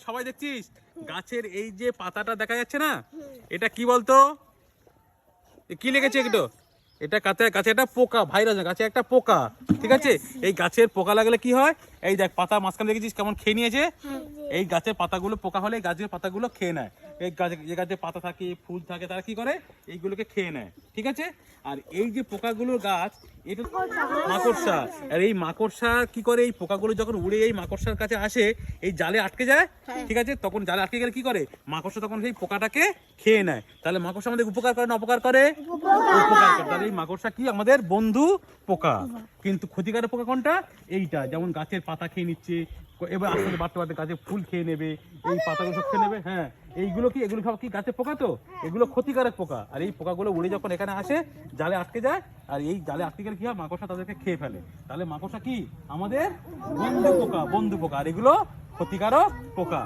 সবাই দেখছিস গাছের এই যে পাতাটা দেখা যাচ্ছে না, এটা কি বলতো, কি লেগেছে একটু? এটা গাছে একটা পোকা, ভাইরাস না, গাছে একটা পোকা, ঠিক আছে? এই গাছের পোকা লাগলে কি হয়, এই দেখ পাতা মাঝখানে দেখেছিস কেমন খেয়ে নিয়েছে। এই গাছের পাতাগুলো পোকা হলে এই গাছের পাতাগুলো খেয়ে নেয়। এই গাছে যে গাছে পাতা থাকে, ফুল থাকে, তারা কি করে, এইগুলোকে খেয়ে নেয়, ঠিক আছে? আর এই যে পোকাগুলোর গাছ, এটা মাকড়সা। আর এই মাকড়সা কি করে, এই পোকাগুলো যখন উড়ে এই মাকড়সার কাছে আসে, এই জালে আটকে যায়, ঠিক আছে? তখন জালে আটকে গেলে কি করে, মাকড়সা তখন সেই পোকাটাকে খেয়ে নেয়। তাহলে মাকড়সা আমাদের উপকার করে না অপকার করে? উপকার করে। তাহলে এই মাকড়সা কি আমাদের বন্ধু পোকা। কিন্তু ক্ষতিকারক পোকা কোনটা? এইটা, যেমন গাছের পাতা খেয়ে নিচ্ছে, এবার আস্তে আস্তে বাড়তে বাড়তে গাছের ফুল খেয়ে নেবে, এই পাতাগুলো সব খেয়ে নেবে। হ্যাঁ, এইগুলো কি, এগুলো সব কি গাছের পোকা? তো এগুলো ক্ষতিকারক পোকা। আর এই পোকাগুলো উড়ে যখন এখানে আসে, জালে আটকে যায়, আর এই জালে আটকে গেলে কি হয়, মাকড়সা তাদেরকে খেয়ে ফেলে। তাহলে মাকড়সা কি আমাদের বন্ধু পোকা, বন্ধু পোকা। আর এগুলো ক্ষতিকারক পোকা।